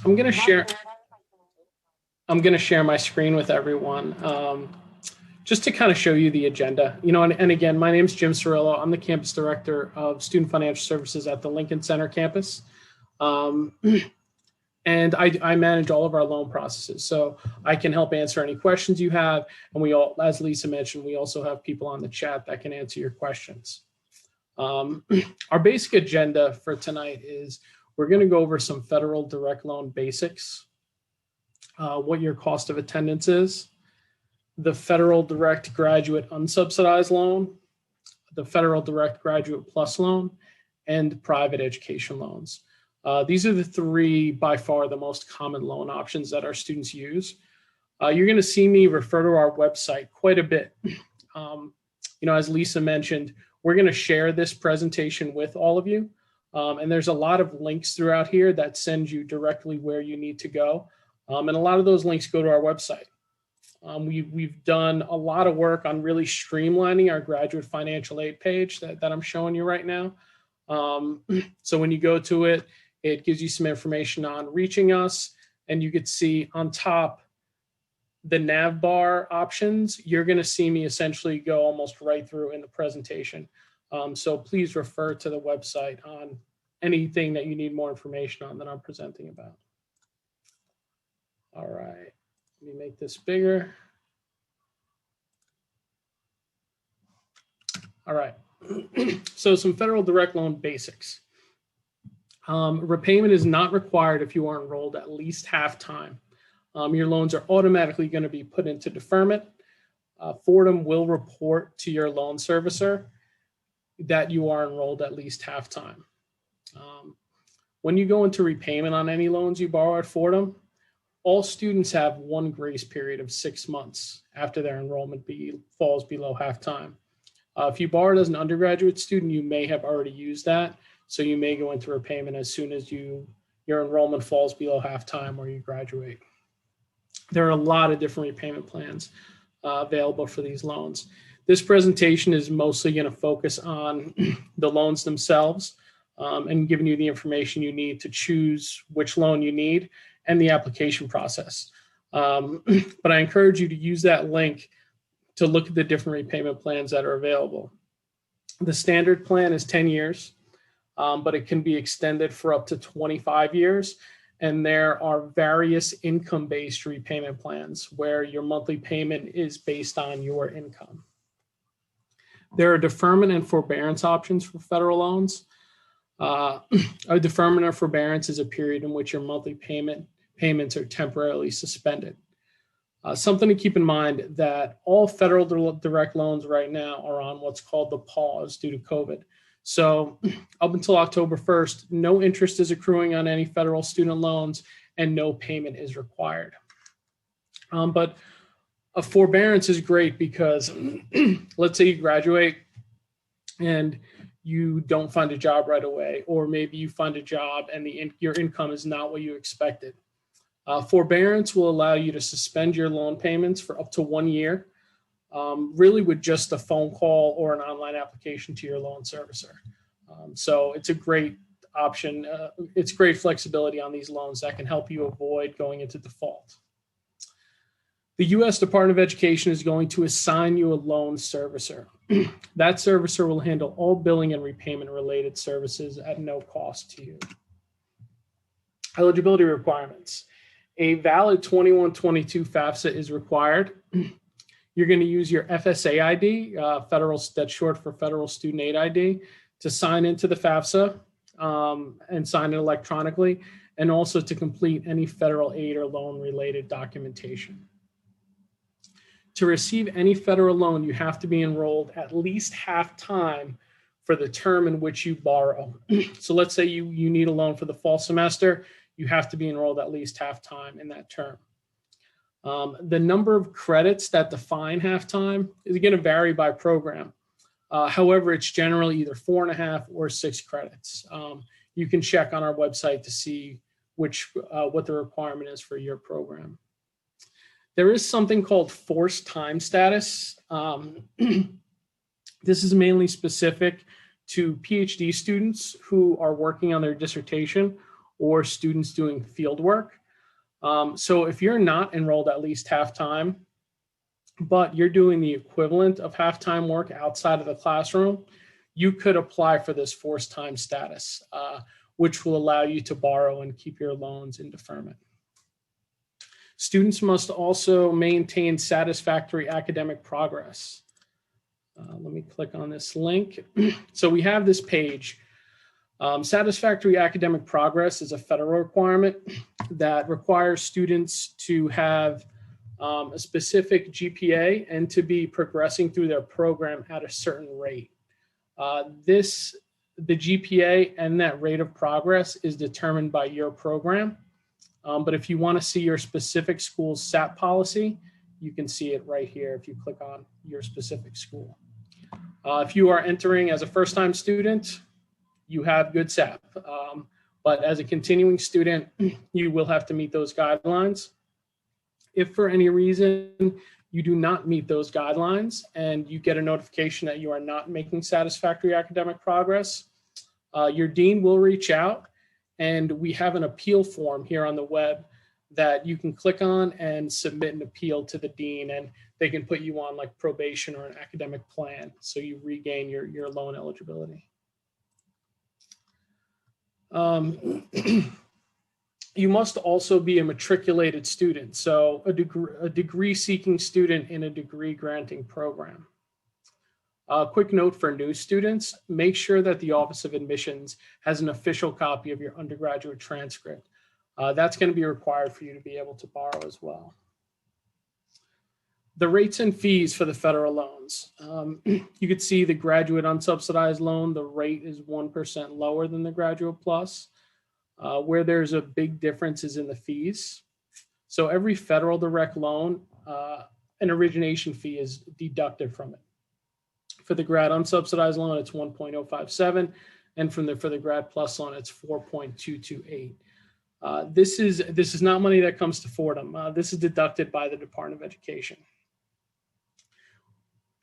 I'm going to share. I'm going to share my screen with everyone just to kind of show you the agenda. And again, my name is Jim Cirillo. I'm the campus director of Student Financial Services at the Lincoln Center campus. And I manage all of our loan processes. So I can help answer any questions you have. And we all, as Lisa mentioned, we also have people on the chat that can answer your questions. Our basic agenda for tonight is we're going to go over some federal direct loan basics, what your cost of attendance is, the federal direct graduate unsubsidized loan, the federal direct graduate plus loan, and private education loans. These are the three by far the most common loan options that our students use. You're going to see me refer to our website quite a bit. As Lisa mentioned, we're going to share this presentation with all of you. And there's a lot of links throughout here that send you directly where you need to go. And a lot of those links go to our website. We've done a lot of work on really streamlining our graduate financial aid page that I'm showing you right now. So when you go to it, it gives you some information on reaching us, and you could see on top the nav bar options. You're going to see me essentially go almost right through in the presentation. So please refer to the website on anything that you need more information on that I'm presenting about. All right, let me make this bigger. All right, so some federal direct loan basics. Repayment is not required if you are enrolled at least half time. Your loans are automatically going to be put into deferment. Fordham will report to your loan servicer that you are enrolled at least half time. When you go into repayment on any loans you borrow at Fordham, all students have one grace period of 6 months after their enrollment falls below half time. If you borrowed as an undergraduate student, you may have already used that. So you may go into repayment as soon as your enrollment falls below half time or you graduate. There are a lot of different repayment plans available for these loans. This presentation is mostly going to focus on the loans themselves and giving you the information you need to choose which loan you need and the application process. But I encourage you to use that link to look at the different repayment plans that are available. The standard plan is 10 years, but it can be extended for up to 25 years. And there are various income-based repayment plans where your monthly payment is based on your income. There are deferment and forbearance options for federal loans. A deferment or forbearance is a period in which your monthly payments are temporarily suspended. Something to keep in mind that all federal direct loans right now are on what's called the pause due to COVID. So up until October 1st, no interest is accruing on any federal student loans and no payment is required. But a forbearance is great because let's say you graduate and you don't find a job right away, or maybe you find a job and your income is not what you expected. Forbearance will allow you to suspend your loan payments for up to 1 year, really with just a phone call or an online application to your loan servicer. So it's a great option. It's great flexibility on these loans that can help you avoid going into default. The U.S. Department of Education is going to assign you a loan servicer. That servicer will handle all billing and repayment related services at no cost to you. Eligibility requirements. A valid 2122 FAFSA is required. You're going to use your FSA ID, that's short for Federal Student Aid ID, to sign into the FAFSA and sign it electronically, and also to complete any federal aid or loan related documentation. To receive any federal loan, you have to be enrolled at least half time for the term in which you borrow. So let's say you need a loan for the fall semester, you have to be enrolled at least half time in that term. The number of credits that define half time is going to vary by program. However, it's generally either 4.5 or 6 credits. You can check on our website to see what the requirement is for your program. There is something called forced time status. This is mainly specific to PhD students who are working on their dissertation or students doing field work. So if you're not enrolled at least half-time, but you're doing the equivalent of half-time work outside of the classroom, you could apply for this forced time status, which will allow you to borrow and keep your loans in deferment. Students must also maintain satisfactory academic progress. Let me click on this link. So we have this page. Satisfactory academic progress is a federal requirement that requires students to have a specific GPA and to be progressing through their program at a certain rate. The GPA and that rate of progress is determined by your program. But if you want to see your specific school's SAP policy, you can see it right here if you click on your specific school. If you are entering as a first-time student, you have good SAP. But as a continuing student, you will have to meet those guidelines. If for any reason you do not meet those guidelines and you get a notification that you are not making satisfactory academic progress, your dean will reach out, and we have an appeal form here on the web that you can click on and submit an appeal to the dean, and they can put you on like probation or an academic plan so you regain your loan eligibility. You must also be a matriculated student, so a degree-seeking student in a degree-granting program. Quick note for new students, make sure that the Office of Admissions has an official copy of your undergraduate transcript. That's going to be required for you to be able to borrow as well. The rates and fees for the federal loans. You could see the graduate unsubsidized loan, the rate is 1% lower than the Graduate Plus. Where there's a big difference is in the fees. So every federal direct loan, an origination fee is deducted from it. For the grad unsubsidized loan, it's 1.057, and for the grad plus loan, it's 4.228. This is not money that comes to Fordham. This is deducted by the Department of Education.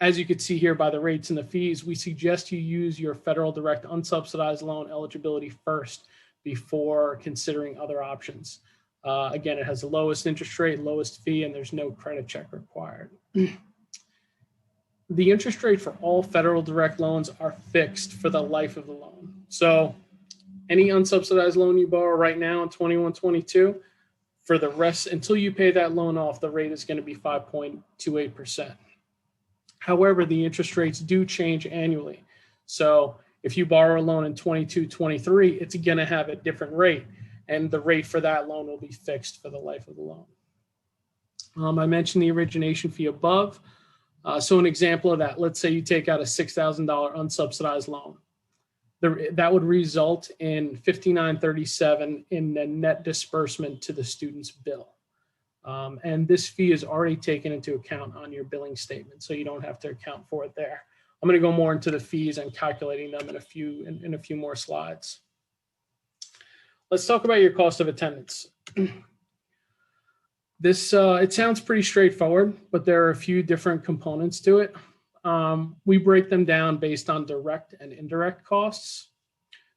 As you can see here by the rates and the fees, we suggest you use your federal direct unsubsidized loan eligibility first before considering other options. Again, it has the lowest interest rate, lowest fee, and there's no credit check required. The interest rate for all federal direct loans are fixed for the life of the loan. So any unsubsidized loan you borrow right now in 21-22, for the rest, until you pay that loan off, the rate is going to be 5.28%. However, the interest rates do change annually. So if you borrow a loan in 22-23, it's going to have a different rate, and the rate for that loan will be fixed for the life of the loan. I mentioned the origination fee above. So an example of that, let's say you take out a $6,000 unsubsidized loan. That would result in $5,937 in the net disbursement to the student's bill. And this fee is already taken into account on your billing statement, so you don't have to account for it there. I'm going to go more into the fees and calculating them in a few more slides. Let's talk about your cost of attendance. This, it sounds pretty straightforward, but there are a few different components to it. We break them down based on direct and indirect costs.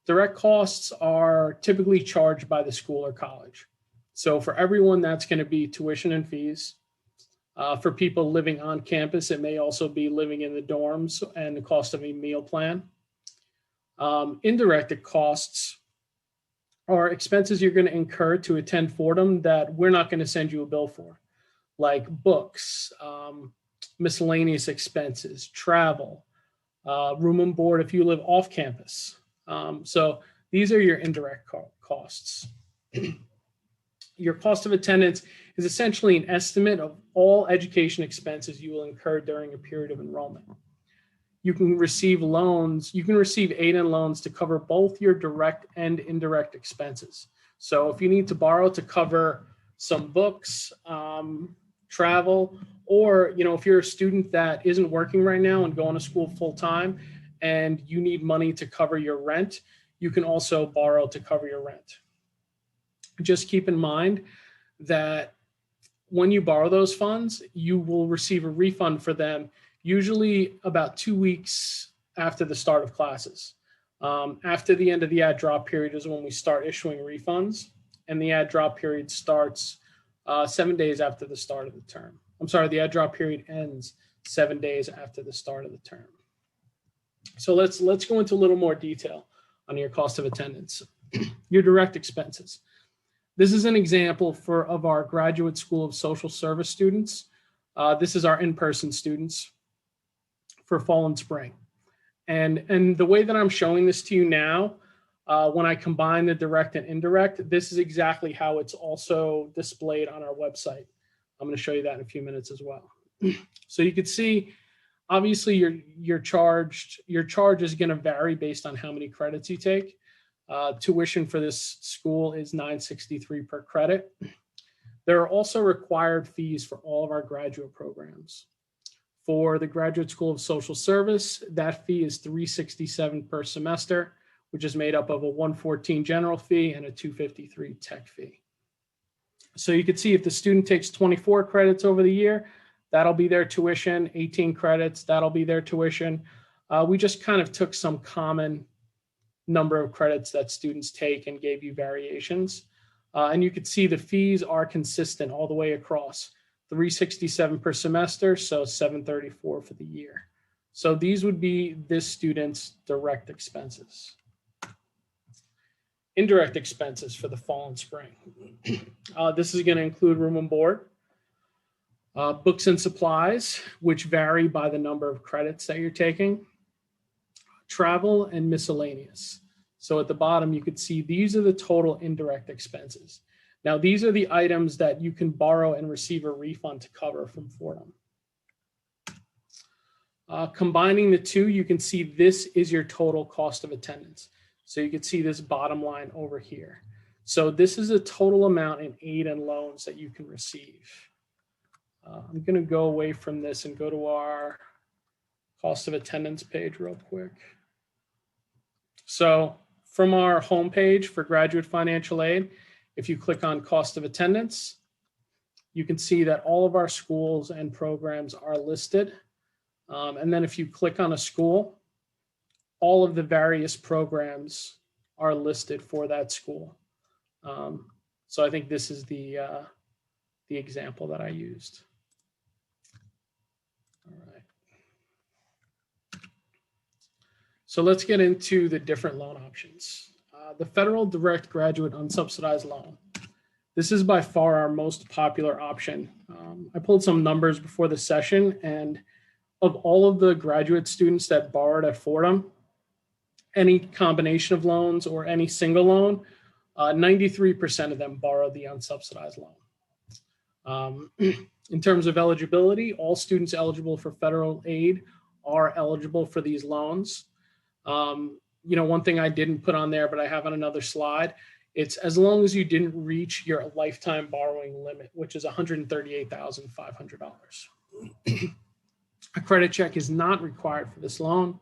Direct costs are typically charged by the school or college. So for everyone, that's going to be tuition and fees. For people living on campus, it may also be living in the dorms and the cost of a meal plan. Indirect costs are expenses you're going to incur to attend Fordham that we're not going to send you a bill for, like books, miscellaneous expenses, travel, room and board if you live off campus. So these are your indirect costs. Your cost of attendance is essentially an estimate of all education expenses you will incur during a period of enrollment. You can receive loans, you can receive aid and loans to cover both your direct and indirect expenses. So if you need to borrow to cover some books, travel, or if you're a student that isn't working right now and going to school full time and you need money to cover your rent, you can also borrow to cover your rent. Just keep in mind that when you borrow those funds, you will receive a refund for them usually about 2 weeks after the start of classes. After the end of the add drop period is when we start issuing refunds, and the add drop period starts 7 days after the start of the term. I'm sorry, the add drop period ends 7 days after the start of the term. So let's go into a little more detail on your cost of attendance. Your direct expenses. This is an example of our Graduate School of Social Service students. This is our in-person students for fall and spring. And the way that I'm showing this to you now, when I combine the direct and indirect, this is exactly how it's also displayed on our website. I'm going to show you that in a few minutes as well. So you can see, obviously your charge is going to vary based on how many credits you take. Tuition for this school is $963 per credit. There are also required fees for all of our graduate programs. For the Graduate School of Social Service, that fee is $367 per semester, which is made up of a $114 general fee and a $253 tech fee. So you can see if the student takes 24 credits over the year, that'll be their tuition, 18 credits, that'll be their tuition. We just kind of took some common number of credits that students take and gave you variations. And you can see the fees are consistent all the way across. $367 per semester, so $734 for the year. So these would be this student's direct expenses. Indirect expenses for the fall and spring. This is going to include room and board, books and supplies, which vary by the number of credits that you're taking, travel, and miscellaneous. So at the bottom, you could see these are the total indirect expenses. Now, these are the items that you can borrow and receive a refund to cover from Fordham. Combining the two, you can see this is your total cost of attendance. So you can see this bottom line over here. So this is a total amount in aid and loans that you can receive. I'm going to go away from this and go to our cost of attendance page real quick. So from our homepage for Graduate Financial Aid, if you click on cost of attendance, you can see that all of our schools and programs are listed. And then if you click on a school, all of the various programs are listed for that school. So I think this is the example that I used. All right. So let's get into the different loan options. The Federal Direct Graduate Unsubsidized Loan. This is by far our most popular option. I pulled some numbers before the session, and of all of the graduate students that borrowed at Fordham, any combination of loans or any single loan, 93% of them borrowed the unsubsidized loan. In terms of eligibility, all students eligible for federal aid are eligible for these loans. You know, one thing I didn't put on there, but I have on another slide, it's as long as you didn't reach your lifetime borrowing limit, which is $138,500. A credit check is not required for this loan.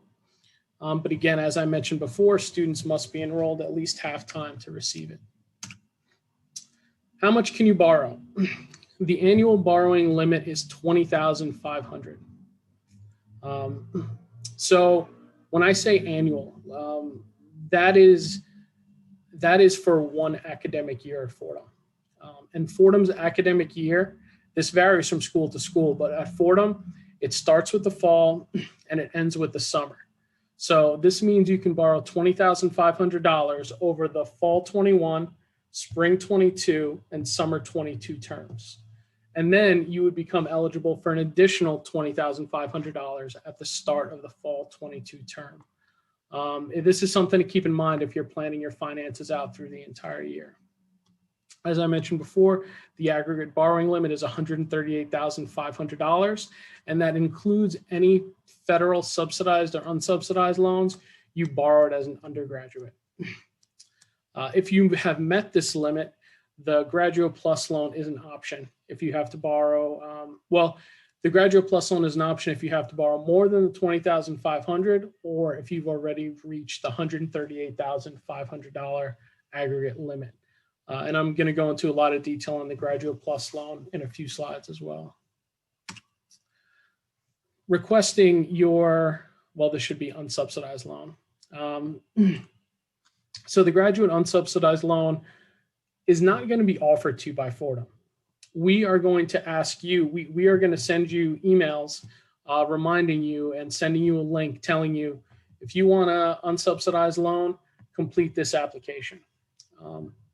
But again, as I mentioned before, students must be enrolled at least half time to receive it. How much can you borrow? The annual borrowing limit is $20,500. So when I say annual, that is for one academic year at Fordham. And Fordham's academic year, this varies from school to school, but at Fordham, it starts with the fall and it ends with the summer. So this means you can borrow $20,500 over the fall 21, spring 22, and summer 22 terms. And then you would become eligible for an additional $20,500 at the start of the fall 22 term. This is something to keep in mind if you're planning your finances out through the entire year. As I mentioned before, the aggregate borrowing limit is $138,500, and that includes any federal subsidized or unsubsidized loans you borrowed as an undergraduate. If you have met this limit, the Graduate Plus loan is an option. If you have to borrow, the Graduate Plus loan is an option if you have to borrow more than the $20,500, or if you've already reached the $138,500 aggregate limit. And I'm going to go into a lot of detail on the Graduate Plus loan in a few slides as well. Requesting your, well, this should be unsubsidized loan. Um, so the graduate unsubsidized loan is not going to be offered to you by Fordham. We are going to ask you, we are going to send you emails reminding you and sending you a link telling you if you want an unsubsidized loan, complete this application.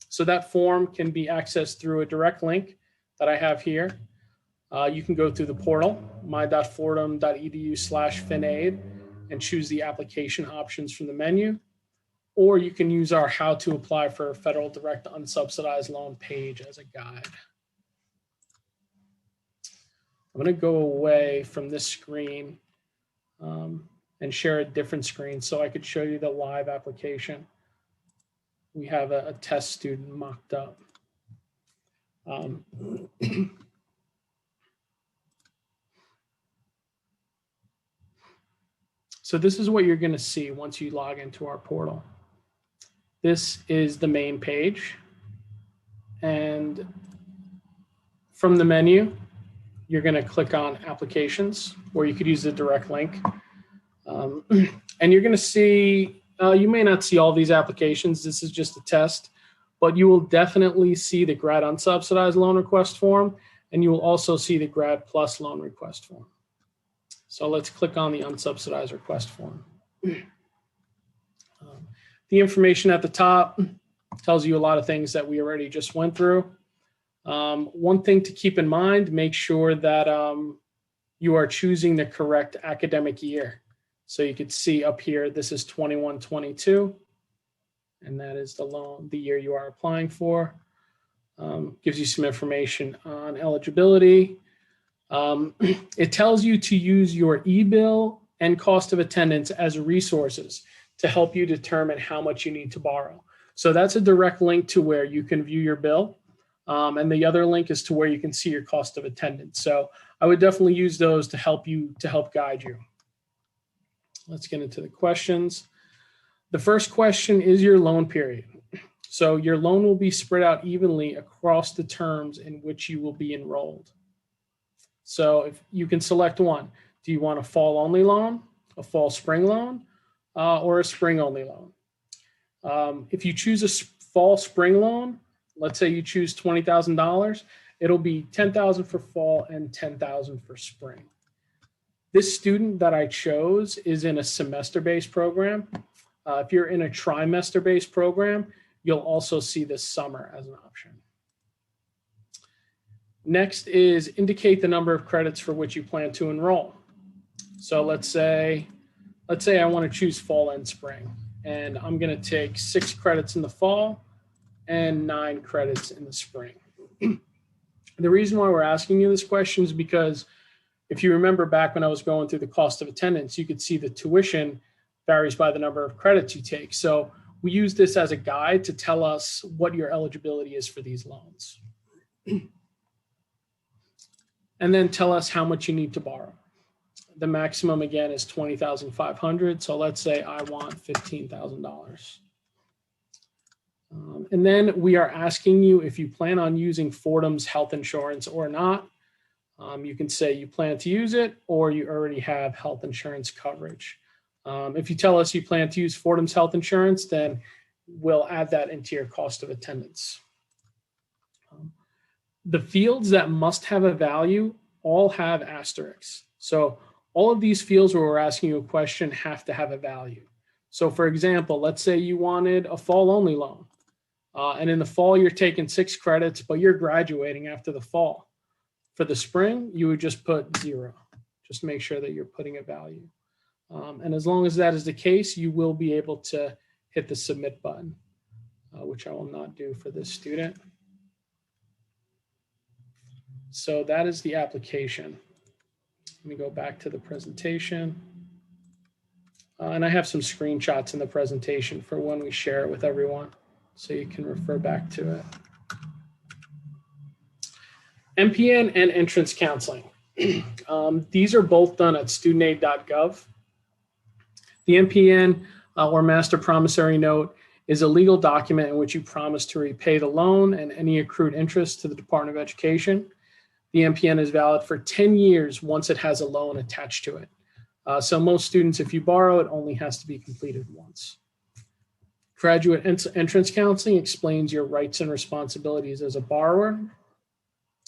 So that form can be accessed through a direct link that I have here. You can go through the portal, my.fordham.edu/finaid, and choose the application options from the menu, or you can use our how to apply for a federal direct unsubsidized loan page as a guide. I'm going to go away from this screen and share a different screen so I could show you the live application. We have a test student mocked up. So this is what you're going to see once you log into our portal. This is the main page. And from the menu, you're going to click on applications, or you could use the direct link. And you're going to see, you may not see all these applications. This is just a test, but you will definitely see the grad unsubsidized loan request form, and you will also see the grad plus loan request form. So let's click on the unsubsidized request form. The information at the top tells you a lot of things that we already just went through. One thing to keep in mind, make sure that you are choosing the correct academic year. So you could see up here, this is 21-22, and that is the loan, the year you are applying for. Gives you some information on eligibility. It tells you to use your e-bill and cost of attendance as resources to help you determine how much you need to borrow. So that's a direct link to where you can view your bill. And the other link is to where you can see your cost of attendance. So I would definitely use those to help guide you. Let's get into the questions. The first question is your loan period. So your loan will be spread out evenly across the terms in which you will be enrolled. So if you can select one, do you want a fall only loan, a fall spring loan, or a spring only loan? If you choose a fall spring loan, let's say you choose $20,000, it'll be $10,000 for fall and $10,000 for spring. This student that I chose is in a semester-based program. If you're in a trimester-based program, you'll also see this summer as an option. Next is indicate the number of credits for which you plan to enroll. So let's say I want to choose fall and spring, and I'm going to take 6 credits in the fall and 9 credits in the spring. The reason why we're asking you this question is because if you remember back when I was going through the cost of attendance, you could see the tuition varies by the number of credits you take. So we use this as a guide to tell us what your eligibility is for these loans. And then tell us how much you need to borrow. The maximum again is $20,500. So let's say I want $15,000. And then we are asking you if you plan on using Fordham's health insurance or not. You can say you plan to use it or you already have health insurance coverage. If you tell us you plan to use Fordham's health insurance, then we'll add that into your cost of attendance. The fields that must have a value all have asterisks. So all of these fields where we're asking you a question have to have a value. So for example, let's say you wanted a fall only loan. And in the fall, you're taking 6 credits, but you're graduating after the fall. For the spring, you would just put 0. Just make sure that you're putting a value. And as long as that is the case, you will be able to hit the submit button, which I will not do for this student. So that is the application. Let me go back to the presentation. And I have some screenshots in the presentation for when we share it with everyone, so you can refer back to it. MPN and entrance counseling. These are both done at studentaid.gov. The MPN or Master Promissory Note is a legal document in which you promise to repay the loan and any accrued interest to the Department of Education. The MPN is valid for 10 years once it has a loan attached to it. So most students, if you borrow, it only has to be completed once. Graduate entrance counseling explains your rights and responsibilities as a borrower.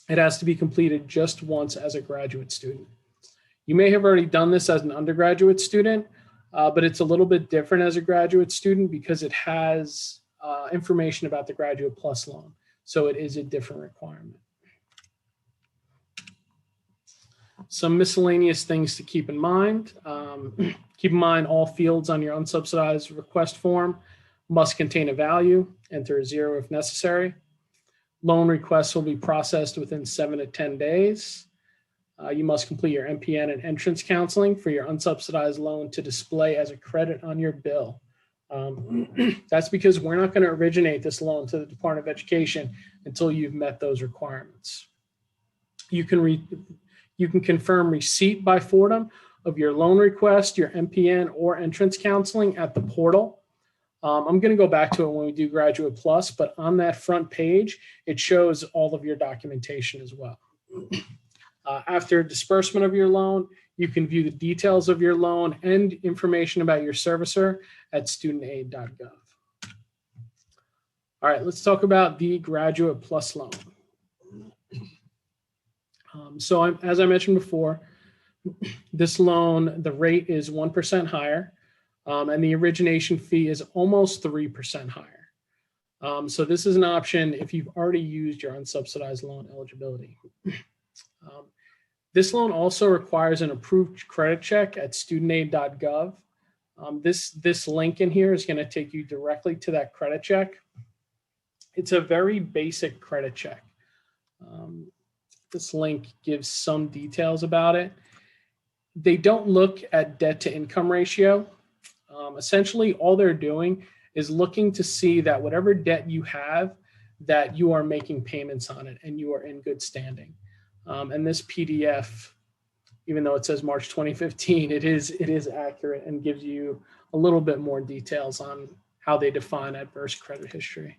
It has to be completed just once as a graduate student. You may have already done this as an undergraduate student, but it's a little bit different as a graduate student because it has information about the Graduate Plus loan. So it is a different requirement. Some miscellaneous things to keep in mind. Keep in mind all fields on your unsubsidized request form must contain a value. Enter a 0 if necessary. Loan requests will be processed within 7 to 10 days. You must complete your MPN and entrance counseling for your unsubsidized loan to display as a credit on your bill. That's because we're not going to originate this loan to the Department of Education until you've met those requirements. You can confirm receipt by Fordham of your loan request, your MPN, or entrance counseling at the portal. I'm going to go back to it when we do Graduate Plus, but on that front page, it shows all of your documentation as well. After disbursement of your loan, you can view the details of your loan and information about your servicer at studentaid.gov. All right, let's talk about the Graduate Plus loan. As I mentioned before, this loan, the rate is 1% higher, and the origination fee is almost 3% higher. So this is an option if you've already used your unsubsidized loan eligibility. This loan also requires an approved credit check at studentaid.gov. This link in here is going to take you directly to that credit check. It's a very basic credit check. This link gives some details about it. They don't look at debt to income ratio. Essentially, all they're doing is looking to see that whatever debt you have, that you are making payments on it and you are in good standing. And this PDF, even though it says March 2015, it is accurate and gives you a little bit more details on how they define adverse credit history.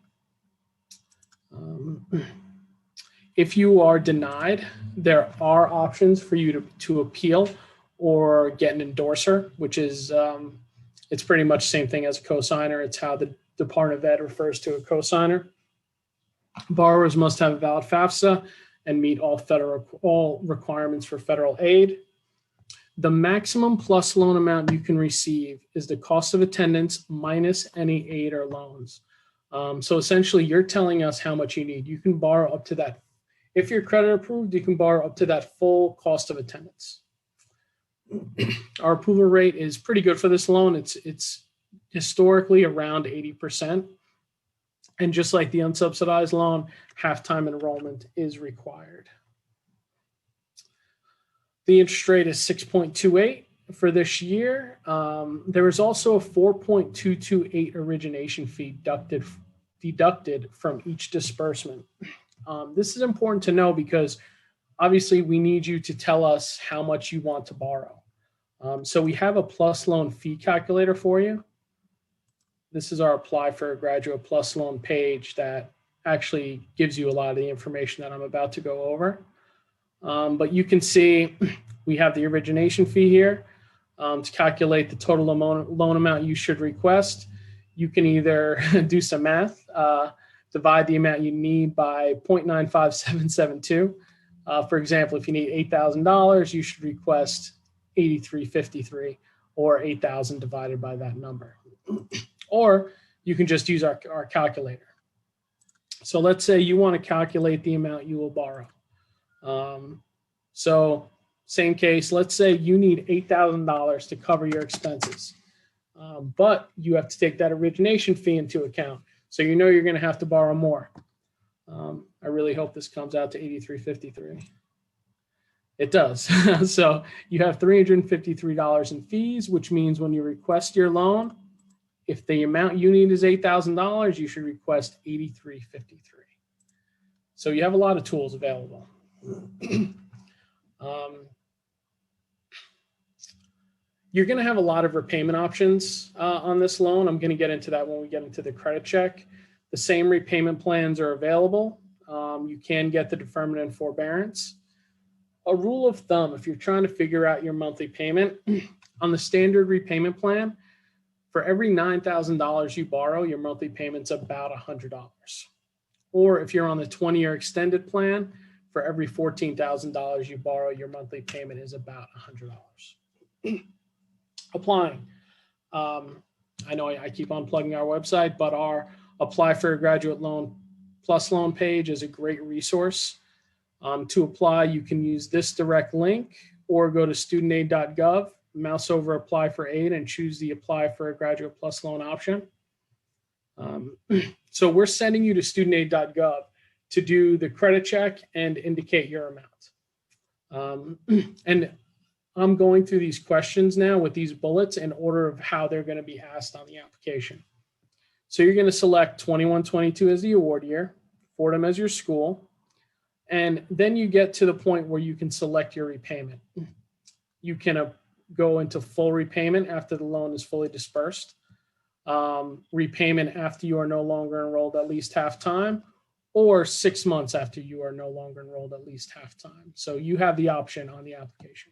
If you are denied, there are options for you to appeal or get an endorser, which is, it's pretty much the same thing as a cosigner. It's how the Department of Ed refers to a cosigner. Borrowers must have a valid FAFSA and meet all requirements for federal aid. The maximum plus loan amount you can receive is the cost of attendance minus any aid or loans. So essentially, you're telling us how much you need. You can borrow up to that. If you're credit approved, you can borrow up to that full cost of attendance. Our approval rate is pretty good for this loan. It's historically around 80%. And just like the unsubsidized loan, half-time enrollment is required. The interest rate is 6.28 for this year. There is also a 4.228 origination fee deducted from each disbursement. This is important to know because obviously we need you to tell us how much you want to borrow. So we have a plus loan fee calculator for you. This is our Apply for a Graduate Plus loan page that actually gives you a lot of the information that I'm about to go over. But you can see we have the origination fee here. To calculate the total loan amount you should request, you can either do some math, divide the amount you need by 0.95772. For example, if you need $8,000, you should request $83.53 or 8,000 divided by that number. Or you can just use our calculator. So let's say you want to calculate the amount you will borrow. So same case, let's say you need $8,000 to cover your expenses, but you have to take that origination fee into account. So you know you're going to have to borrow more. I really hope this comes out to $83.53. It does. So you have $353 in fees, which means when you request your loan, if the amount you need is $8,000, you should request $83.53. So you have a lot of tools available. You're going to have a lot of repayment options on this loan. I'm going to get into that when we get into the credit check. The same repayment plans are available. You can get the deferment and forbearance. a rule of thumb, if you're trying to figure out your monthly payment on the standard repayment plan, for every $9,000 you borrow, your monthly payment's about $100. Or if you're on the 20-year extended plan, for every $14,000 you borrow, your monthly payment is about $100. Applying. I know I keep on plugging our website, but our Apply for a Graduate Loan Plus Loan page is a great resource. To apply, you can use this direct link or go to studentaid.gov, mouse over Apply for Aid, and choose the Apply for a Graduate Plus Loan option. So we're sending you to studentaid.gov to do the credit check and indicate your amount. And I'm going through these questions now with these bullets in order of how they're going to be asked on the application. So you're going to select 21-22 as the award year, Fordham as your school, and then you get to the point where you can select your repayment. You can go into full repayment after the loan is fully dispersed, repayment after you are no longer enrolled at least half time, or 6 months after you are no longer enrolled at least half time. So you have the option on the application.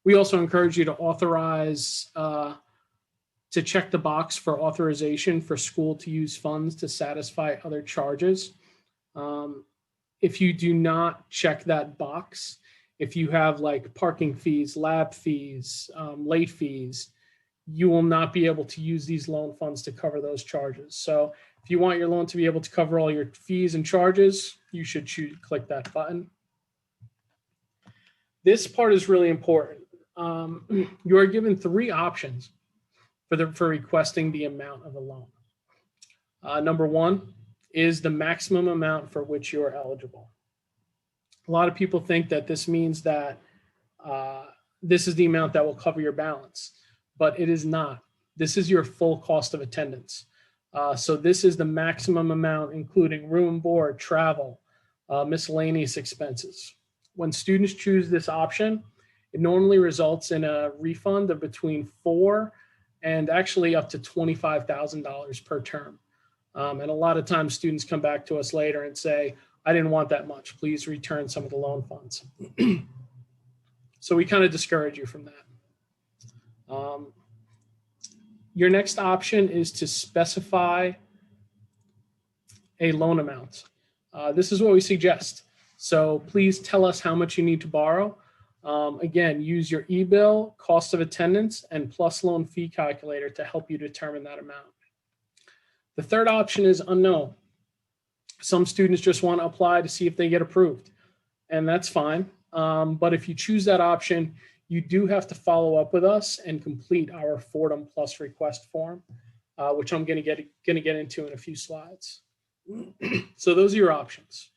We also encourage you to authorize, to check the box for authorization for school to use funds to satisfy other charges. If you do not check that box, if you have like parking fees, lab fees, late fees, you will not be able to use these loan funds to cover those charges. So if you want your loan to be able to cover all your fees and charges, you should click that button. This part is really important. You are given 3 options for requesting the amount of a loan. Number 1 is the maximum amount for which you are eligible. A lot of people think that this means that this is the amount that will cover your balance, but it is not. This is your full cost of attendance. So this is the maximum amount, including room, board, travel, miscellaneous expenses. When students choose this option, it normally results in a refund of between $4,000 and actually up to $25,000 per term. And a lot of times students come back to us later and say, I didn't want that much. Please return some of the loan funds. So we kind of discourage you from that. Your next option is to specify a loan amount. This is what we suggest. So please tell us how much you need to borrow. Again, use your e-bill, cost of attendance, and plus loan fee calculator to help you determine that amount. The third option is unknown. Some students just want to apply to see if they get approved, and that's fine. But if you choose that option, you do have to follow up with us and complete our Fordham Plus request form, which I'm going to get into in a few slides. So those are your options.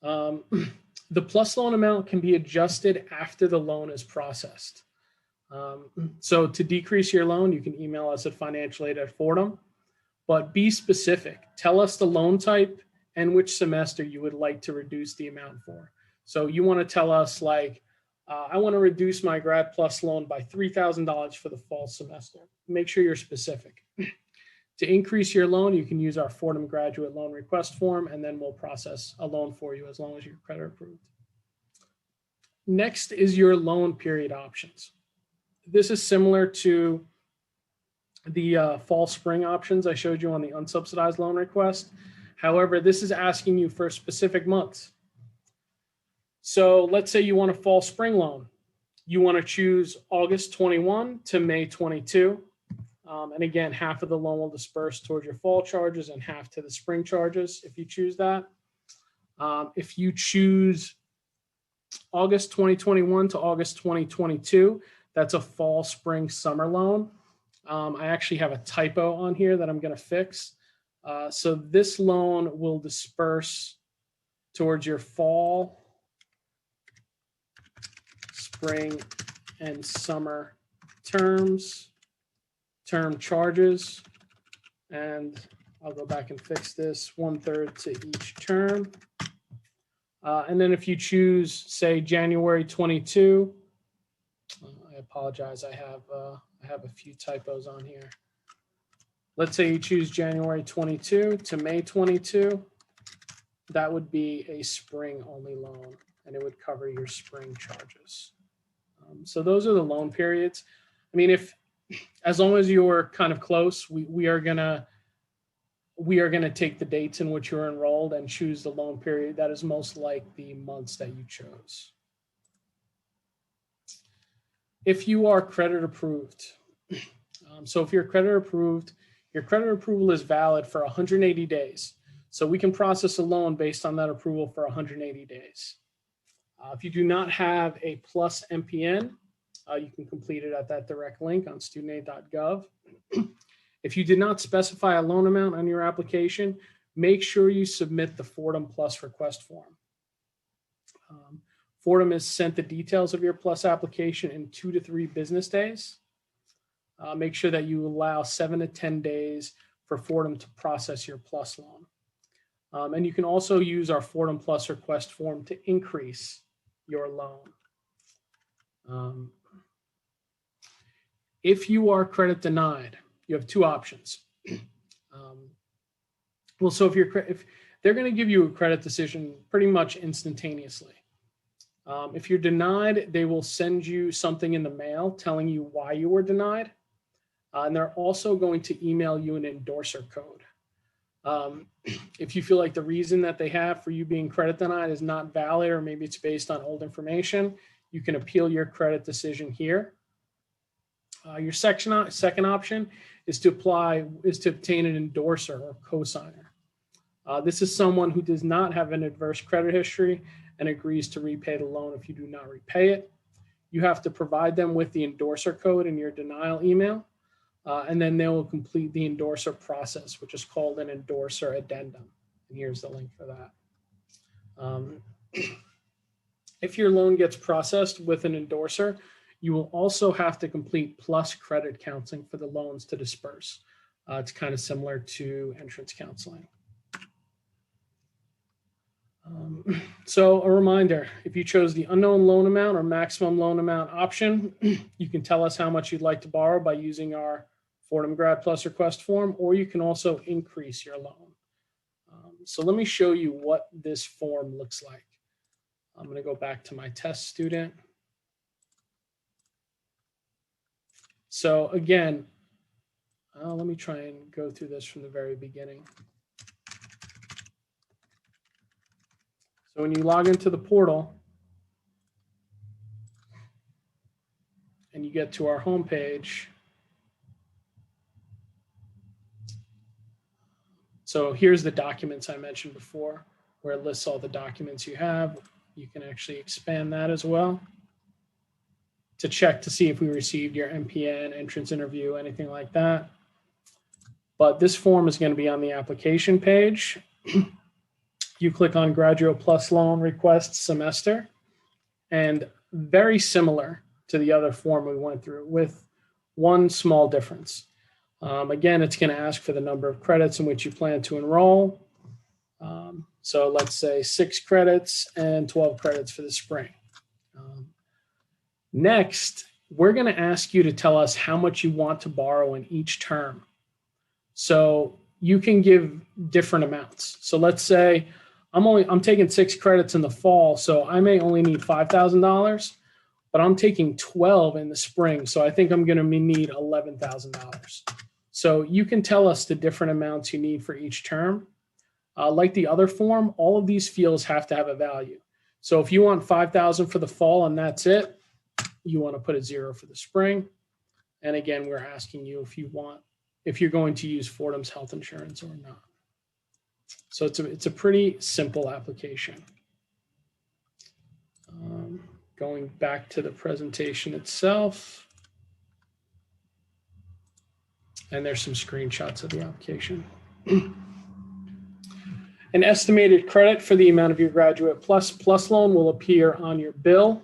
The plus loan amount can be adjusted after the loan is processed. So to decrease your loan, you can email us at financialaid@Fordham, but be specific. Tell us the loan type and which semester you would like to reduce the amount for. So you want to tell us like, I want to reduce my Grad Plus loan by $3,000 for the fall semester. Make sure you're specific. To increase your loan, you can use our Fordham Graduate Loan Request Form, and then we'll process a loan for you as long as you're credit approved. Next is your loan period options. This is similar to the fall spring options I showed you on the unsubsidized loan request. However, this is asking you for specific months. So let's say you want a fall spring loan. You want to choose August 21 to May 22. And again, half of the loan will disperse towards your fall charges and half to the spring charges if you choose that. If you choose August 2021 to August 2022, that's a fall, spring, summer loan. I actually have a typo on here that I'm going to fix. So this loan will disperse towards your fall, spring, and summer term charges. And I'll go back and fix this, 1/3 to each term. And then if you choose, say, January 22, I apologize, I have a few typos on here. Let's say you choose January 22 to May 22. That would be a spring only loan, and it would cover your spring charges. So those are the loan periods. I mean, as long as you're kind of close, we are gonna take the dates in which you're enrolled and choose the loan period that is most like the months that you chose. If you are credit approved, so if you're credit approved, your credit approval is valid for 180 days. So we can process a loan based on that approval for 180 days. If you do not have a plus MPN, you can complete it at that direct link on studentaid.gov. If you did not specify a loan amount on your application, make sure you submit the Fordham Plus request form. Fordham has sent the details of your Plus application in 2 to 3 business days. Make sure that you allow 7 to 10 days for Fordham to process your Plus loan. And you can also use our Fordham Plus request form to increase your loan. If you are credit denied, you have 2 options. So if they're going to give you a credit decision pretty much instantaneously. If you're denied, they will send you something in the mail telling you why you were denied. And they're also going to email you an endorser code. If you feel like the reason that they have for you being credit denied is not valid, or maybe it's based on old information, you can appeal your credit decision here. Your second option is to obtain an endorser or cosigner. This is someone who does not have an adverse credit history and agrees to repay the loan if you do not repay it. You have to provide them with the endorser code in your denial email, and then they will complete the endorser process, which is called an endorser addendum. And here's the link for that. If your loan gets processed with an endorser, you will also have to complete plus credit counseling for the loans to disperse. It's kind of similar to entrance counseling. So a reminder, if you chose the unknown loan amount or maximum loan amount option, you can tell us how much you'd like to borrow by using our Fordham Grad Plus request form, or you can also increase your loan. So let me show you what this form looks like. I'm going to go back to my test student. So again, let me try and go through this from the very beginning. So when you log into the portal and you get to our homepage, so here's the documents I mentioned before, where it lists all the documents you have. You can actually expand that as well to check to see if we received your MPN, entrance interview, anything like that. But this form is going to be on the application page. You click on Graduate Plus Loan Request Semester, and very similar to the other form we went through, with one small difference. Again, it's going to ask for the number of credits in which you plan to enroll. So let's say 6 credits and 12 credits for the spring. Next, we're going to ask you to tell us how much you want to borrow in each term. So you can give different amounts. So let's say I'm taking 6 credits in the fall, so I may only need $5,000, but I'm taking 12 in the spring, so I think I'm going to need $11,000. So you can tell us the different amounts you need for each term. Like the other form, all of these fields have to have a value. So if you want $5,000 for the fall and that's it, you want to put a 0 for the spring. And again, we're asking you if you're going to use Fordham's health insurance or not. So it's a pretty simple application. Going back to the presentation itself, and there's some screenshots of the application. An estimated credit for the amount of your Graduate Plus loan will appear on your bill,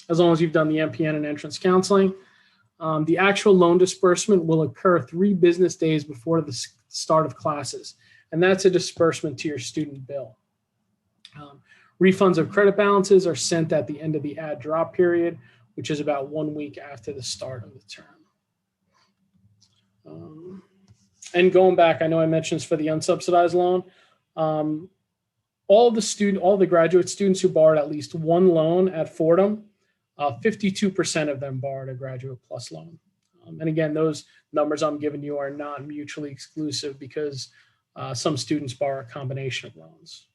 as long as you've done the MPN and entrance counseling. The actual loan disbursement will occur 3 business days before the start of classes, and that's a disbursement to your student bill. Refunds of credit balances are sent at the end of the add drop period, which is about 1 week after the start of the term. And going back, I know I mentioned this for the unsubsidized loan. All the graduate students who borrowed at least one loan at Fordham, 52% of them borrowed a Graduate Plus loan. And again, those numbers I'm giving you are not mutually exclusive because some students borrow a combination of loans.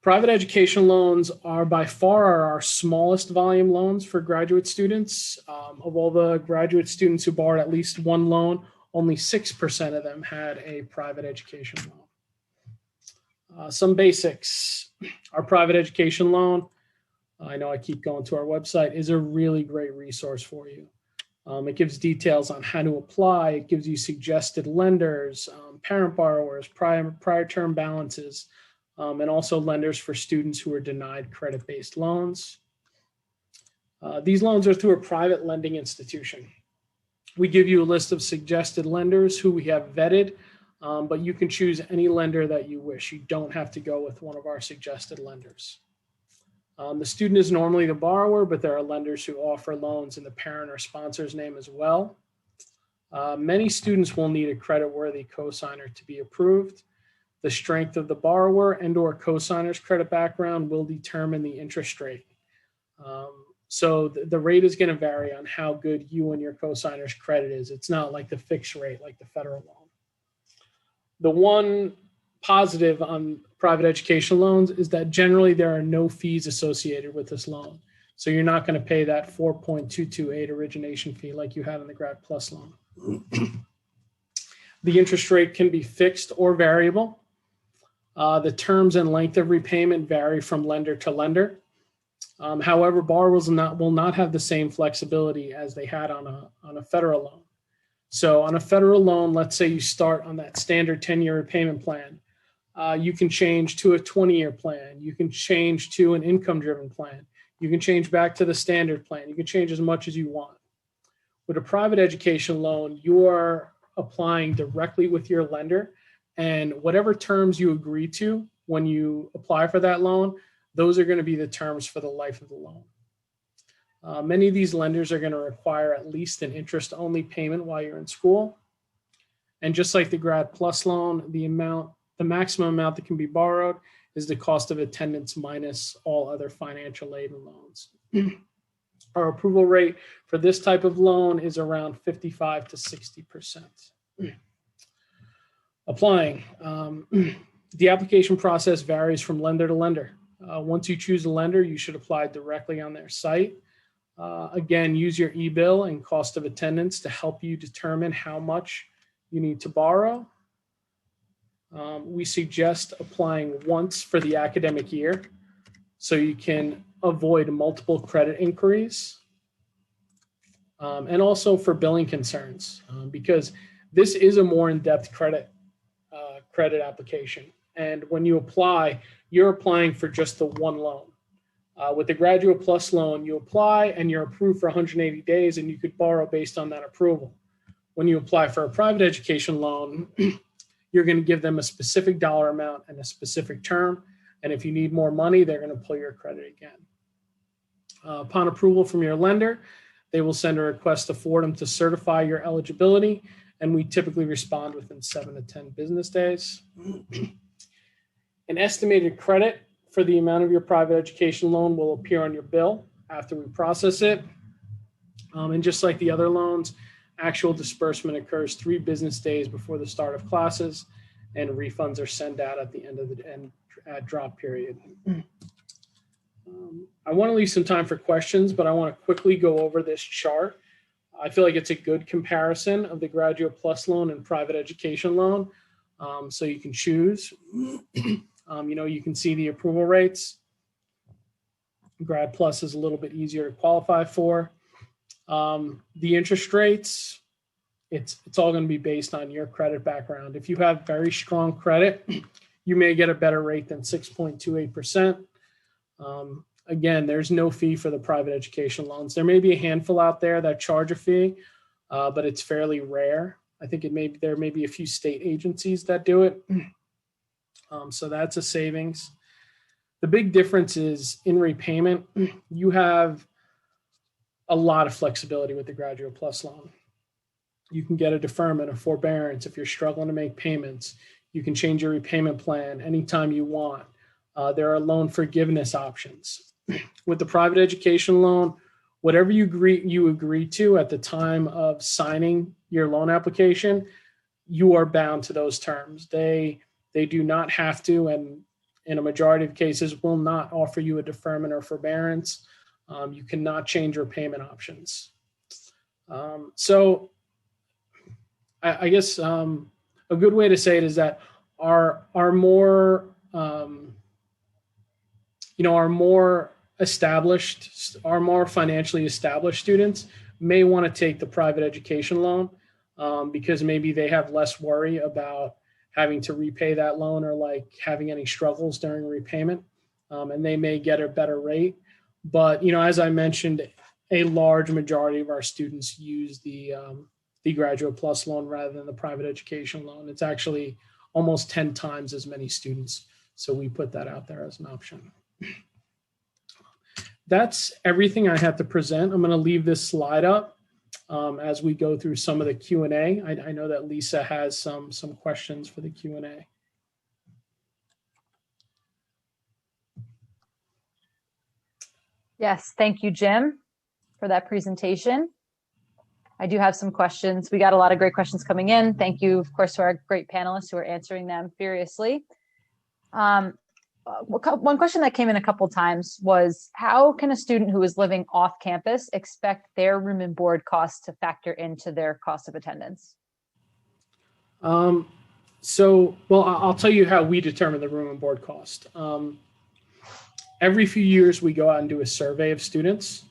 Private education loans are by far our smallest volume loans for graduate students. Of all the graduate students who borrowed at least one loan, only 6% of them had a private education loan. Some basics. Our private education loan, I know I keep going to our website, is a really great resource for you. It gives details on how to apply. It gives you suggested lenders, parent borrowers, prior term balances, and also lenders for students who are denied credit-based loans. These loans are through a private lending institution. We give you a list of suggested lenders who we have vetted, but you can choose any lender that you wish. You don't have to go with one of our suggested lenders. The student is normally the borrower, but there are lenders who offer loans in the parent or sponsor's name as well. Many students will need a credit-worthy cosigner to be approved. The strength of the borrower and or cosigner's credit background will determine the interest rate. So the rate is going to vary on how good you and your cosigner's credit is. It's not like the fixed rate like the federal loan. The one positive on private education loans is that generally there are no fees associated with this loan. So you're not going to pay that 4.228 origination fee like you had in the Grad Plus loan. The interest rate can be fixed or variable. The terms and length of repayment vary from lender to lender. However, borrowers will not have the same flexibility as they had on a federal loan. So on a federal loan, let's say you start on that standard 10-year repayment plan. You can change to a 20-year plan. You can change to an income-driven plan. You can change back to the standard plan. You can change as much as you want. With a private education loan, you are applying directly with your lender, and whatever terms you agree to when you apply for that loan, those are going to be the terms for the life of the loan. Many of these lenders are going to require at least an interest-only payment while you're in school. And just like the Grad Plus loan, the maximum amount that can be borrowed is the cost of attendance minus all other financial aid and loans. Our approval rate for this type of loan is around 55 to 60%. Applying. The application process varies from lender to lender. Once you choose a lender, you should apply directly on their site. Again, use your e-bill and cost of attendance to help you determine how much you need to borrow. We suggest applying once for the academic year so you can avoid multiple credit inquiries, and also for billing concerns, because this is a more in-depth credit application. And when you apply, you're applying for just the one loan. With the Graduate Plus loan, you apply and you're approved for 180 days and you could borrow based on that approval. When you apply for a private education loan, you're going to give them a specific dollar amount and a specific term. And if you need more money, they're going to pull your credit again. Upon approval from your lender, they will send a request to Fordham to certify your eligibility, and we typically respond within 7 to 10 business days. An estimated credit for the amount of your private education loan will appear on your bill after we process it. And just like the other loans, actual disbursement occurs 3 business days before the start of classes, and refunds are sent out at the end of the drop period. I want to leave some time for questions, but I want to quickly go over this chart. I feel like it's a good comparison of the Graduate Plus loan and private education loan. So you can choose. You can see the approval rates. Grad Plus is a little bit easier to qualify for. The interest rates, it's all going to be based on your credit background. If you have very strong credit, you may get a better rate than 6.28%. Again, there's no fee for the private education loans. There may be a handful out there that charge a fee, but it's fairly rare. I think there may be a few state agencies that do it. So that's a savings. The big difference is in repayment, you have a lot of flexibility with the Graduate Plus loan. You can get a deferment, a forbearance if you're struggling to make payments. You can change your repayment plan anytime you want. There are loan forgiveness options. With the private education loan, whatever you agree to at the time of signing your loan application, you are bound to those terms. They do not have to, and in a majority of cases, will not offer you a deferment or forbearance. You cannot change your payment options. So I guess a good way to say it is that our more financially established students may want to take the private education loan because maybe they have less worry about having to repay that loan or like having any struggles during repayment, and they may get a better rate. But as I mentioned, a large majority of our students use the Graduate Plus loan rather than the private education loan. It's actually almost 10 times as many students. So we put that out there as an option. That's everything I had to present. I'm going to leave this slide up as we go through some of the Q&A. I know that Lisa has some questions for the Q&A. Yes, thank you, Jim, for that presentation. I do have some questions. We got a lot of great questions coming in. Thank you, of course, to our great panelists who are answering them furiously. One question that came in a couple times was, how can a student who is living off campus expect their room and board costs to factor into their cost of attendance? I'll tell you how we determine the room and board cost. Every few years, we go out and do a survey of students.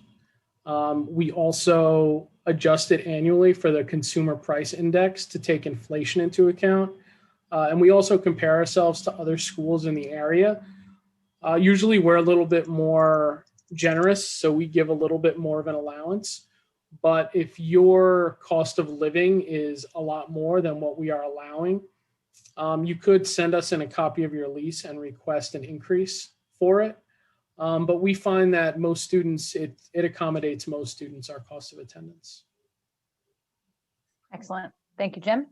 We also adjust it annually for the Consumer Price Index to take inflation into account. And we also compare ourselves to other schools in the area. Usually we're a little bit more generous, so we give a little bit more of an allowance. But if your cost of living is a lot more than what we are allowing, you could send us in a copy of your lease and request an increase for it. But we find that most students, it accommodates most students, our cost of attendance. Excellent. Thank you, Jim.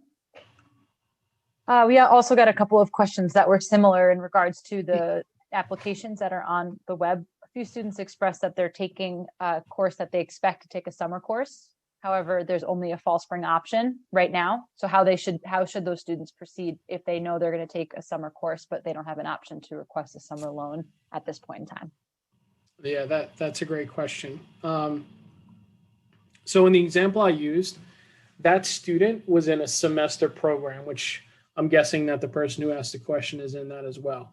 We also got a couple of questions that were similar in regards to the applications that are on the web. A few students expressed that they're taking a course that they expect to take a summer course. However, there's only a fall spring option right now. So how should those students proceed if they know they're going to take a summer course, but they don't have an option to request a summer loan at this point in time? Yeah, that's a great question. So in the example I used, that student was in a semester program, which I'm guessing that the person who asked the question is in that as well.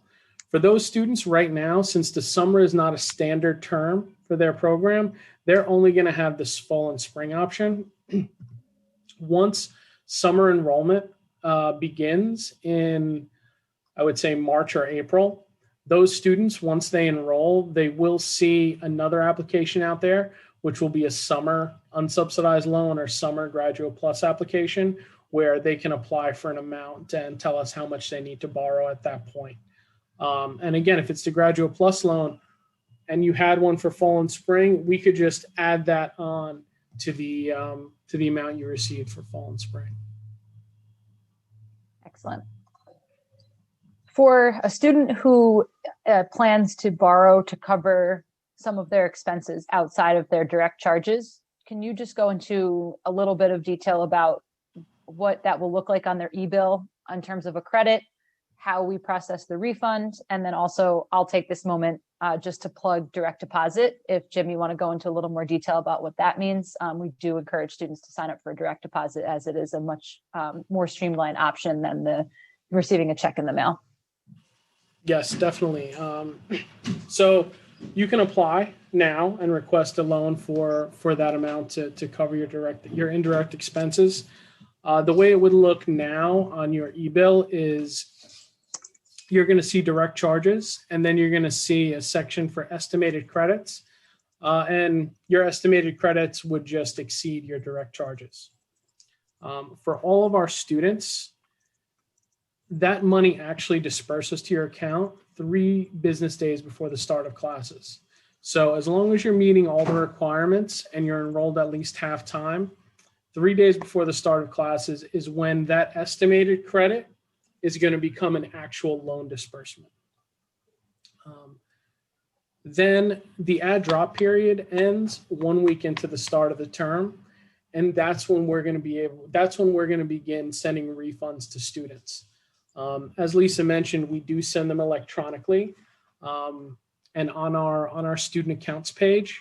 For those students right now, since the summer is not a standard term for their program, they're only going to have this fall and spring option. Once summer enrollment begins in, I would say, March or April, those students, once they enroll, they will see another application out there, which will be a summer unsubsidized loan or summer Graduate Plus application, where they can apply for an amount and tell us how much they need to borrow at that point. And again, if it's the Graduate Plus loan and you had one for fall and spring, we could just add that on to the amount you received for fall and spring. Excellent. For a student who plans to borrow to cover some of their expenses outside of their direct charges, can you just go into a little bit of detail about what that will look like on their e-bill in terms of a credit, how we process the refund, and then also I'll take this moment just to plug direct deposit. If Jim, you want to go into a little more detail about what that means, we do encourage students to sign up for a direct deposit, as it is a much more streamlined option than the receiving a check in the mail. Yes, definitely. So you can apply now and request a loan for that amount to cover your indirect expenses. The way it would look now on your e-bill is you're going to see direct charges, and then you're going to see a section for estimated credits, and your estimated credits would just exceed your direct charges. For all of our students, that money actually disperses to your account 3 business days before the start of classes. So as long as you're meeting all the requirements and you're enrolled at least half time, 3 days before the start of classes is when that estimated credit is going to become an actual loan disbursement. Then the add drop period ends 1 week into the start of the term. And that's when we're going to begin sending refunds to students. As Lisa mentioned, we do send them electronically. And on our student accounts page,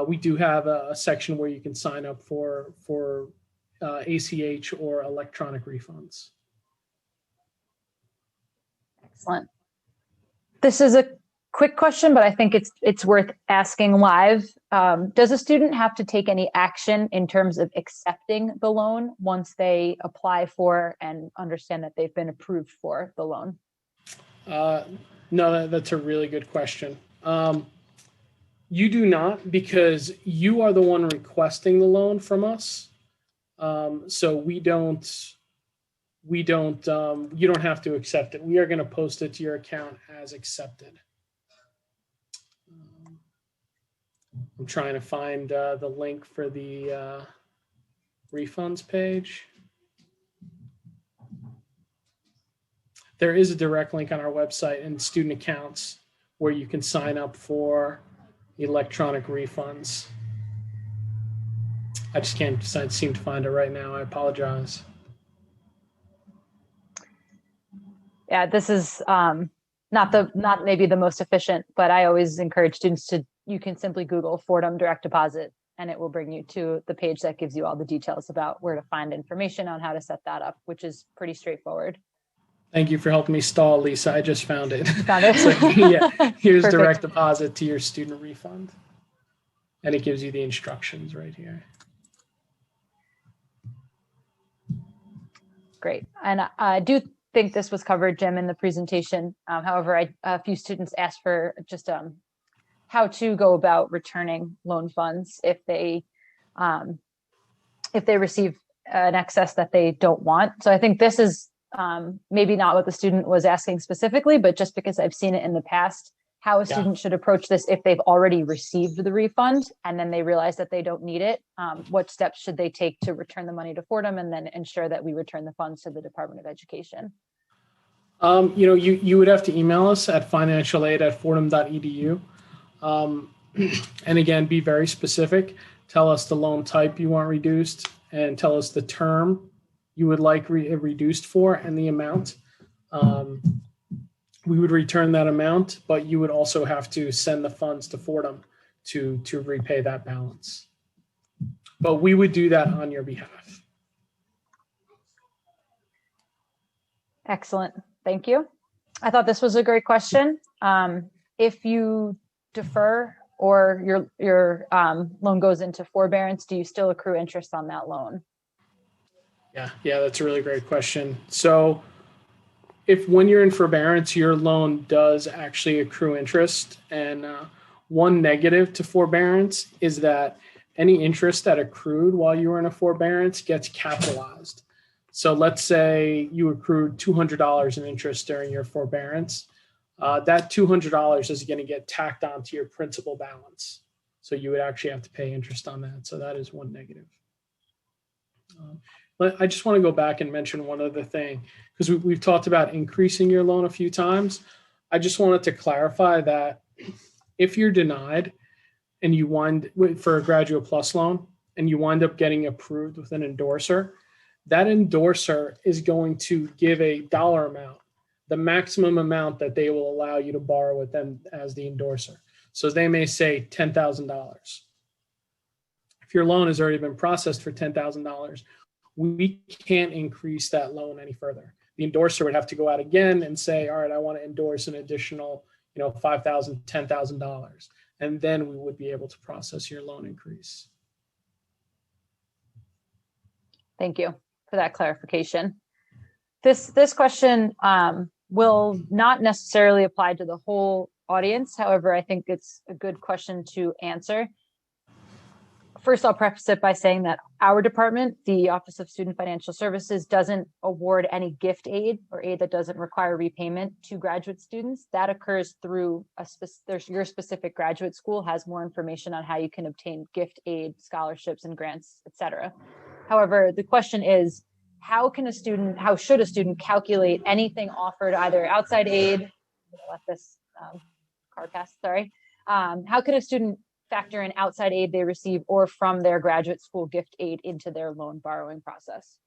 we do have a section where you can sign up for ACH or electronic refunds. Excellent. This is a quick question, but I think it's worth asking live. Does a student have to take any action in terms of accepting the loan once they apply for and understand that they've been approved for the loan? No, that's a really good question. You do not, because you are the one requesting the loan from us. So you don't have to accept it. We are going to post it to your account as accepted. I'm trying to find the link for the refunds page. There is a direct link on our website in student accounts where you can sign up for electronic refunds. I just can't seem to find it right now. I apologize. Yeah, this is not maybe the most efficient, but I always encourage students you can simply Google Fordham Direct Deposit and it will bring you to the page that gives you all the details about where to find information on how to set that up, which is pretty straightforward. Thank you for helping me stall, Lisa. I just found it. You found it? So, yeah, here's Perfect. direct deposit to your student refund. And it gives you the instructions right here. Great. And I do think this was covered, Jim, in the presentation. However, a few students asked for just how to go about returning loan funds if they receive an excess that they don't want. So I think this is maybe not what the student was asking specifically, but just because I've seen it in the past, how a student should approach this if they've already received the refund and then they realize that they don't need it. What steps should they take to return the money to Fordham and then ensure that we return the funds to the Department of Education? You would have to email us at financialaid@fordham.edu. And again, be very specific. Tell us the loan type you want reduced and tell us the term you would like reduced for and the amount. We would return that amount, but you would also have to send the funds to Fordham to repay that balance. But we would do that on your behalf. Excellent. Thank you. I thought this was a great question. If you defer or your loan goes into forbearance, do you still accrue interest on that loan? Yeah, that's a really great question. So when you're in forbearance, your loan does actually accrue interest. And one negative to forbearance is that any interest that accrued while you were in a forbearance gets capitalized. So let's say you accrued $200 in interest during your forbearance. That $200 is going to get tacked onto your principal balance. So you would actually have to pay interest on that. So that is one negative. But I just want to go back and mention one other thing, because we've talked about increasing your loan a few times. I just wanted to clarify that if you're denied and you for a Graduate Plus loan and you wind up getting approved with an endorser, that endorser is going to give a dollar amount, the maximum amount that they will allow you to borrow with them as the endorser. So they may say $10,000. If your loan has already been processed for $10,000, we can't increase that loan any further. The endorser would have to go out again and say, all right, I want to endorse an additional, $5,000, $10,000. And then we would be able to process your loan increase. Thank you for that clarification. This question will not necessarily apply to the whole audience. However, I think it's a good question to answer. First, I'll preface it by saying that our department, the Office of Student Financial Services, doesn't award any gift aid or aid that doesn't require repayment to graduate students. That occurs through your specific graduate school has more information on how you can obtain gift aid, scholarships, and grants, etc. However, the question is, how should a student calculate anything offered either outside aid, let this car pass, sorry. How can a student factor in outside aid they receive or from their graduate school gift aid into their loan borrowing process?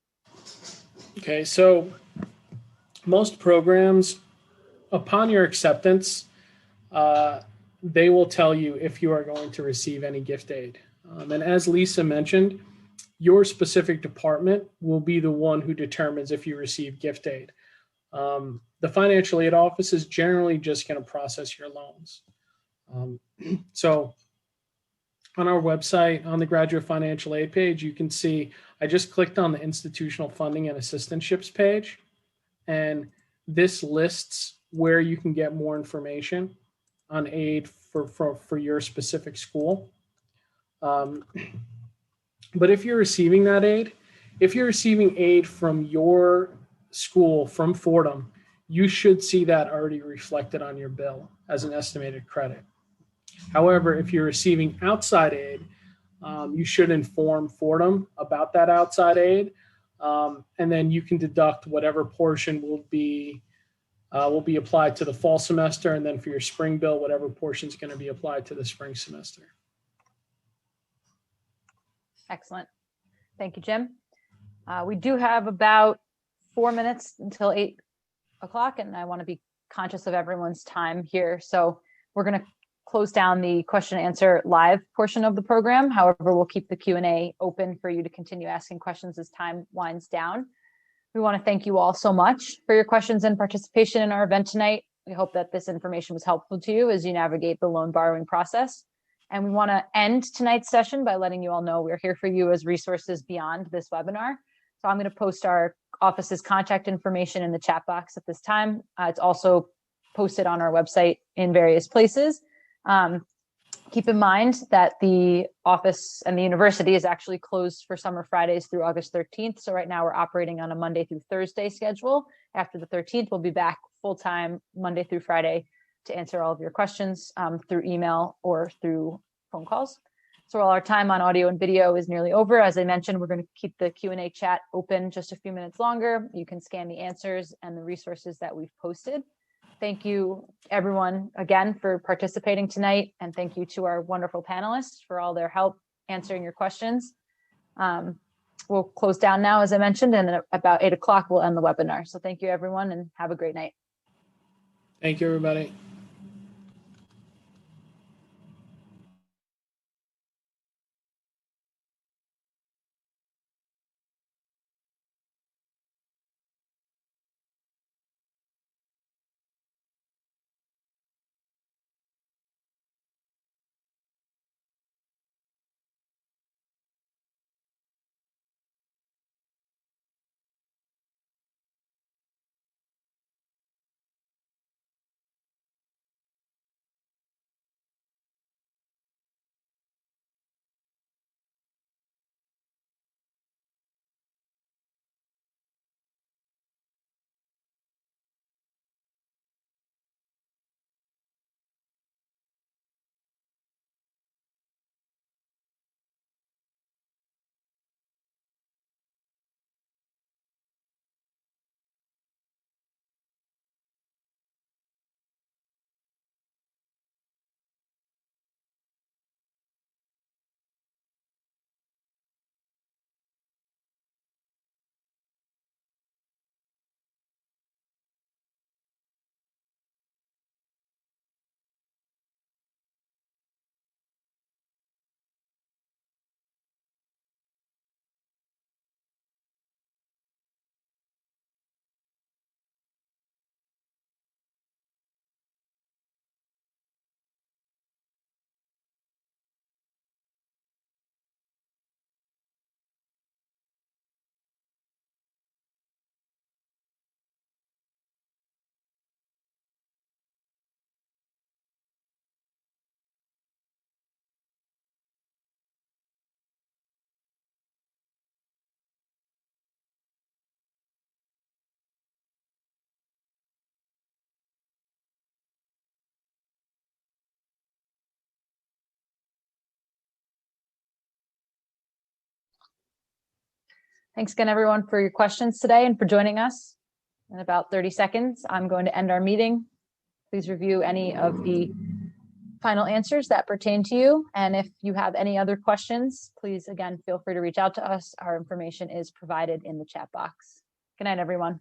Okay, so most programs, upon your acceptance, uh, they will tell you if you are going to receive any gift aid. And as Lisa mentioned, your specific department will be the one who determines if you receive gift aid. The financial aid office is generally just going to process your loans. So on our website, on the graduate financial aid page, you can see I just clicked on the institutional funding and assistantships page, and this lists where you can get more information on aid for your specific school. But if you're receiving that aid, if you're receiving aid from your school, from Fordham, you should see that already reflected on your bill as an estimated credit. However, if you're receiving outside aid, you should inform Fordham about that outside aid, and then you can deduct whatever portion will be applied to the fall semester, and then for your spring bill, whatever portion is going to be applied to the spring semester. Excellent. Thank you, Jim. We do have about 4 minutes until 8 o'clock, and I want to be conscious of everyone's time here. So we're going to close down the question and answer live portion of the program. However, we'll keep the Q&A open for you to continue asking questions as time winds down. We want to thank you all so much for your questions and participation in our event tonight. We hope that this information was helpful to you as you navigate the loan borrowing process. And we want to end tonight's session by letting you all know we're here for you as resources beyond this webinar. So I'm going to post our office's contact information in the chat box at this time. It's also posted on our website in various places. Keep in mind that the office and the university is actually closed for summer Fridays through August 13th. So right now we're operating on a Monday through Thursday schedule. After the 13th, we'll be back full-time Monday through Friday to answer all of your questions through email or through phone calls. So while our time on audio and video is nearly over, as I mentioned, we're going to keep the Q&A chat open just a few minutes longer. You can scan the answers and the resources that we've posted. Thank you, everyone, again, for participating tonight. And thank you to our wonderful panelists for all their help answering your questions. We'll close down now, as I mentioned, and at about 8 o'clock, we'll end the webinar. So thank you, everyone, and have a great night. Thank you, everybody. Thanks again, everyone, for your questions today and for joining us. In about 30 seconds, I'm going to end our meeting. Please review any of the final answers that pertain to you. And if you have any other questions, please, again, feel free to reach out to us. Our information is provided in the chat box. Good night, everyone.